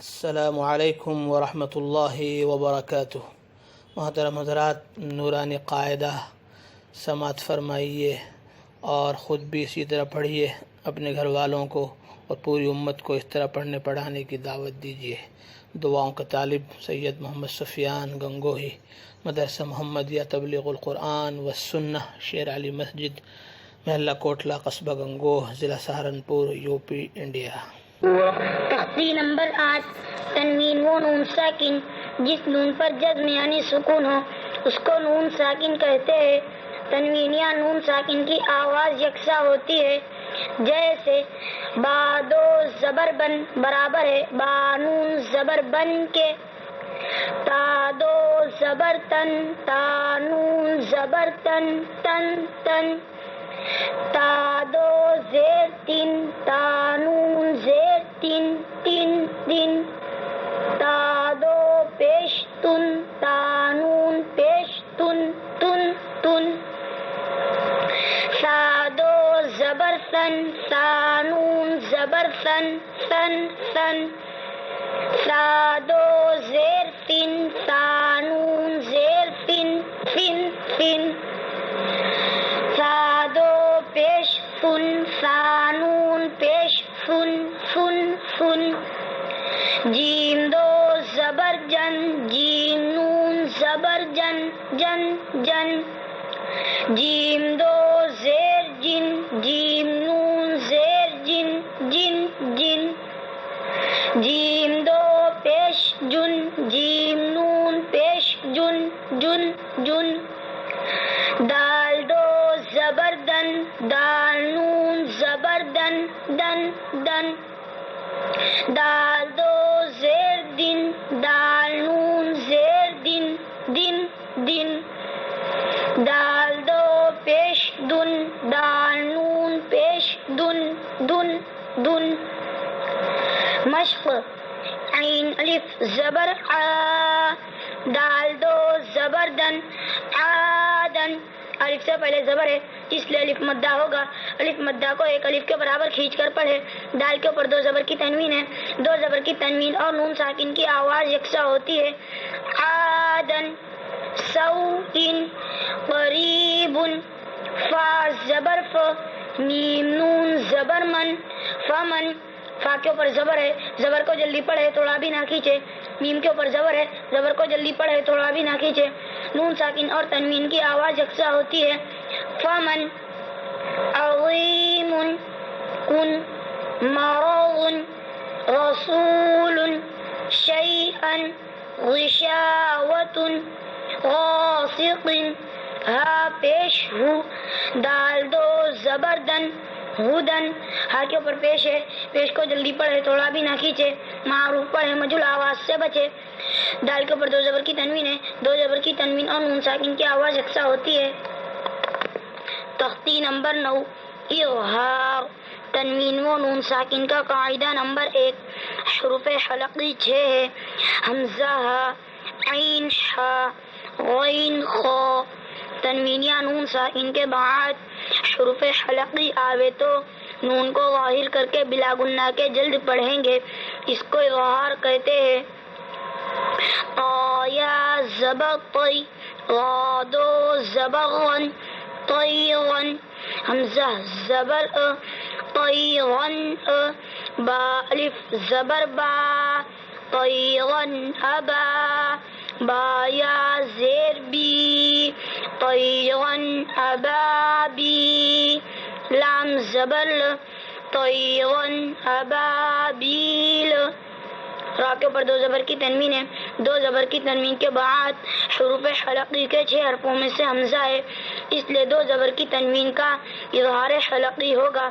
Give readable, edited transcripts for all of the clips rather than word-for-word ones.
السلام علیکم ورحمۃ اللہ وبرکاتہ۔ محترم حضرات، نورانی قاعدہ سماعت فرمائیے اور خود بھی اسی طرح پڑھیے، اپنے گھر والوں کو اور پوری امت کو اس طرح پڑھنے پڑھانے کی دعوت دیجیے۔ دعاؤں کا طالب سیدمحمدسفیان گنگوہی، مدرسہ محمدیہ تبلیغ القرآن والسنہ، شیر علی مسجد، محلہ کوٹلہ، قصبہ گنگوہ، ضلع سہارنپور، یوپی، انڈیا۔ تختی نمبر 8۔ تنوین وہ نون ساکن جس نون پر جزم یعنی سکون ہو اس کو نون ساکن کہتے ہیں۔ تنوین یا نون ساکن کی آواز یکساں ہوتی ہے، جیسے با دو زبر بن برابر ہے با نون زبر بن کے، تا دو زبر تن تا نون زبر تن تن تن، تا دو زیر تین تا نون زیر تین تین تین، تا دو پیش تن تا نون پیش تن تن تن، سا دو زبر سن سا نون زبر سن سن سن، سا دو زیر تین سا نون زیر تین فن فن، سا دو پیش فن سا نون پیش فن فن فن، جیم دو زبر جن جیم نون زبر جن جن جن، جیم دو زیر جن جیم نون زیر جن جن جن، جیم دو پیش جن جیم نون پیش جن جن جن، دال دو زبر دن دال نون زبر دن دن دن، دال دو زیر دن دال نون زیر دن دن دن، دال دو پیش دن دال نون پیش دن دن دن، مشق عین الف زبر آ، دال دو زبر دن آدن، الف سے پہلے زبر ہے اس لیے الف مدہ ہوگا، الف مدہ کو ایک الف کے برابر کھینچ کر پڑھے۔ دال کے اوپر دو زبر کی تنوین ہے، دو زبر کی تنوین اور نون ساکن کی آواز یکساں ہوتی ہے۔ عادن سوء قریب، فا زبر ف میم نون زبر من فمن، فا کے اوپر زبر ہے، زبر کو جلدی پڑھے تھوڑا بھی نہ کھینچے، میم کے اوپر زبر ہے، زبر کو جلدی پڑھے تھوڑا بھی نہ کھینچے۔ نون ساکن اور تنوین کی آواز یکساں ہوتی ہے۔ فمن عظیم کن مرض رسول شیئا غشاوۃ غاسق، ہا پیش ہو، دال دو زبر دن ہدن، ہا کے اوپر پیش ہے، پیش کو جلدی پڑھے تھوڑا بھی نہ کھینچے، معروف پڑھے مجھول آواز سے بچے۔ دال کے اوپر دو زبر کی تنوین ہے، دو زبر کی تنوین اور نون ساکن کی آواز یکساں ہوتی ہے۔ تختی نمبر 9۔ اظہار تنوین و نون ساکن کا قاعدہ نمبر 1۔ حروف حلقی 6 ہے، حمزہ عین شا غین خا۔ تنوین یا نون ساکن کے بعد حروف حلقی آوے تو نون کو ظاہر کر کے بلا گنہ کے جلد پڑھیں گے، اس کو اظہار کہتے ہیں۔ یا زبر طی، را دو زبر غن طیغن، حمزہ زبر طیغن، با الف زبر با طیغن ابا، با یا زیر بی طیغن ابابی، لام زبر طیغن ابابیل۔ را کے اوپر دو زبر کی تنوین ہے، دو زبر کی تنوین کے بعد حروف حلقی کے 6 حرفوں میں سے حمزہ ہے، اس لیے دو زبر کی تنوین کا اظہار حلقی ہوگا۔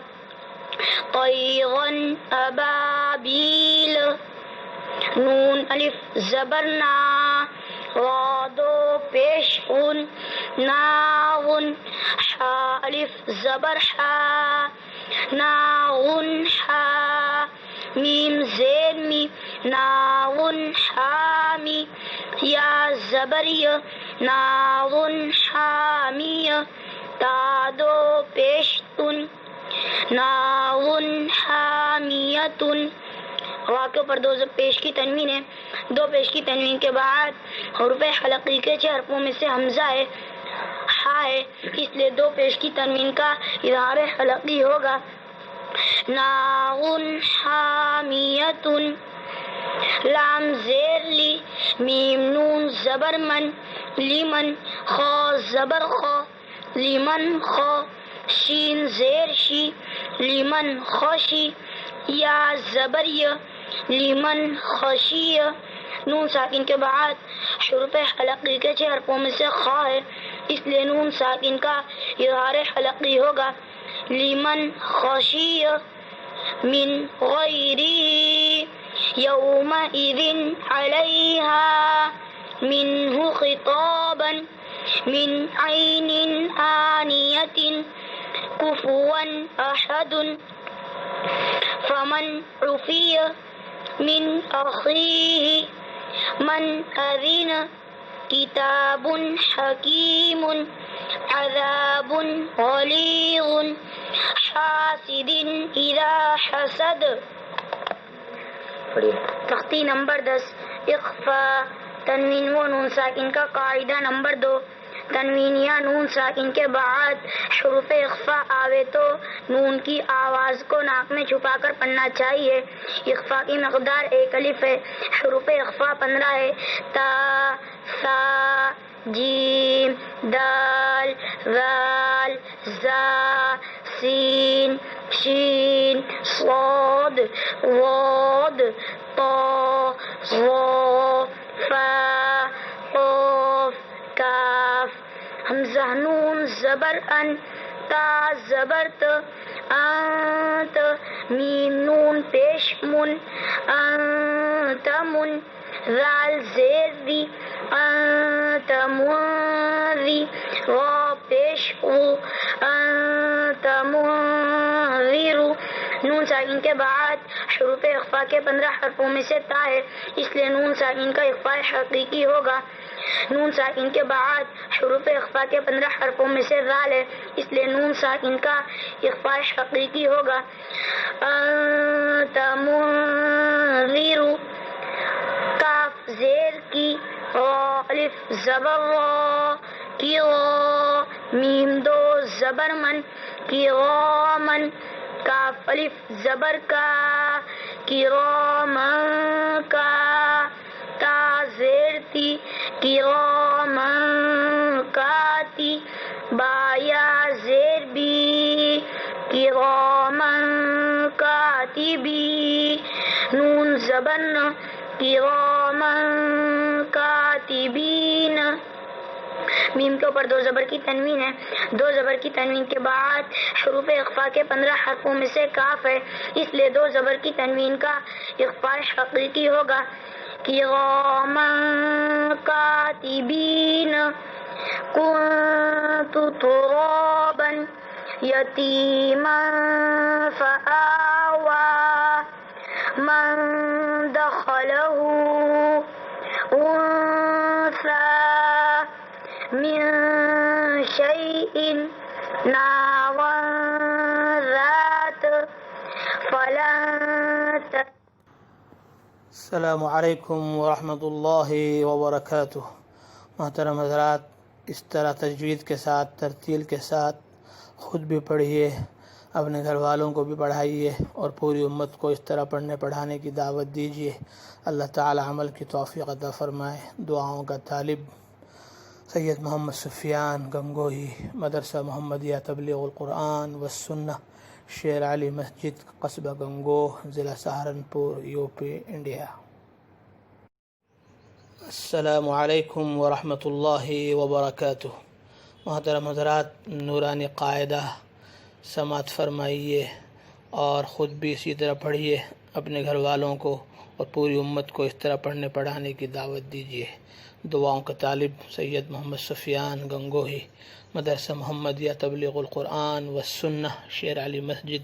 طیغن ابابیل، نون الف زبر نا، را دو پیش غن ناغن، حا الف زبر حا ناغن حا، میم زیر می ناغن حامی، یا زبر ی ناغن حامی، تا دو پیش تن ناغن حامیتن، واو کے اوپر 2 پیش کی تنوین ہے. 2 پیش کی تنوین کے بعد حروف حلقی کے 6 حرفوں میں سے حمزہ ہے، ہا ہے، اس لیے 2 پیش کی تنوین کا اظہار حلقی ہوگا. ناغن حامیت، لام زیر لی، میم نون زبر من، لیمن، خا زبر خا، لیمن خا، شین زیر شی، لیمن خوشی، یا زبر ی، لیمن خوشی. نون ساکن کے بعد حروف حلقی کے 6 حرفوں میں سے خا ہے، اس لیے نون ساکن کا اظہار حلقی ہوگا. لیمن خوشی، من غیری، یومئذ علیہا، منہ خطابا، من عین آنیۃ، کفوا احد، فمن عفی من اخیہ، من اذن، کتاب حکیم، عذاب غلیظ، حاسد اذا حسد. تختی نمبر 10. اخفاء، تنوین و نون ساکن کا قاعدہ نمبر 2. تنوین یا نون ساکن کے بعد حروف اخفاء آوے تو نون کی آواز کو ناک میں چھپا کر پڑھنا چاہیے. اخفاء کی مقدار 1 الف ہے. حروف اخفاء 15 ہے. تا، ثا، جیم، دال، ذال، زا، سین، شین، صاد، ضاد، طا، ظا، فا، قاف، کاف. حمزہ نون زبر ان، تا زبر ت، انت، میم نون پیش من، انت من، ذال زیر دی، انت منذی، غا پیش غو، انت منذر. نون ساکن کے بعد حروف اخفاء کے 15 حرفوں میں سے تا ہے، اس لیے نون ساکن کا اخفاء حقیقی ہوگا. نون ساکن کے بعد حروف اخفاء کے 15 حرفوں میں سے ذال ہے، اس لیے نون ساکن کا اخفاء حقیقی ہوگا. انت منذر، کاف زیر کی، را الف زبر را، کی را، میم 2 زبر من، کی را من، کاف الف زبر کا، کی را من کا، تا زیر تی، کی را من کاتی، با یا زیر بی، کی را من کاتبی. نون زبر ن، کراما کاتبین. میم کے اوپر 2 زبر کی تنوین ہے. 2 زبر کی تنوین کے بعد حروف اخفاء کے 15 حرفوں میں سے کاف ہے، اس لیے 2 زبر کی تنوین کا اخفاء حقیقی ہوگا. کراما کاتبین. کنت ترابا یتیما فآوى من دخله انثى من شيء نارا ذات فلن. السلام علیکم ورحمۃ اللہ وبرکاتہ. محترم حضرات، اس طرح تجوید کے ساتھ، ترتیل کے ساتھ خود بھی پڑھیے، اپنے گھر والوں کو بھی پڑھائیے اور پوری امت کو اس طرح پڑھنے پڑھانے کی دعوت دیجیے. اللہ تعالی عمل کی توفیق عطا فرمائے. دعاؤں کا طالب سیدمحمدسفیان، گنگوہی، مدرسہ محمدیہ تبلیغ القرآن والسنہ، شیر علی مسجد، قصبہ گنگوہ، ضلع سہارنپور، یوپی، انڈیا. السلام علیکم ورحمۃ اللہ وبرکاتہ. محترم حضرات، نورانی قاعدہ سماعت فرمائیے اور خود بھی اسی طرح پڑھیے، اپنے گھر والوں کو اور پوری امت کو اس طرح پڑھنے پڑھانے کی دعوت دیجیے. دعاؤں کا طالب سیدمحمدسفیان، گنگوہی، مدرسہ محمدیہ تبلیغ القرآن والسنہ، شیر علی مسجد،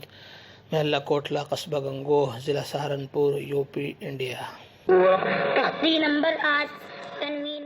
محلہ کوٹلہ، قصبہ گنگوہ، ضلع سہارنپور، یوپی، انڈیا. تختی نمبر 8 تنوین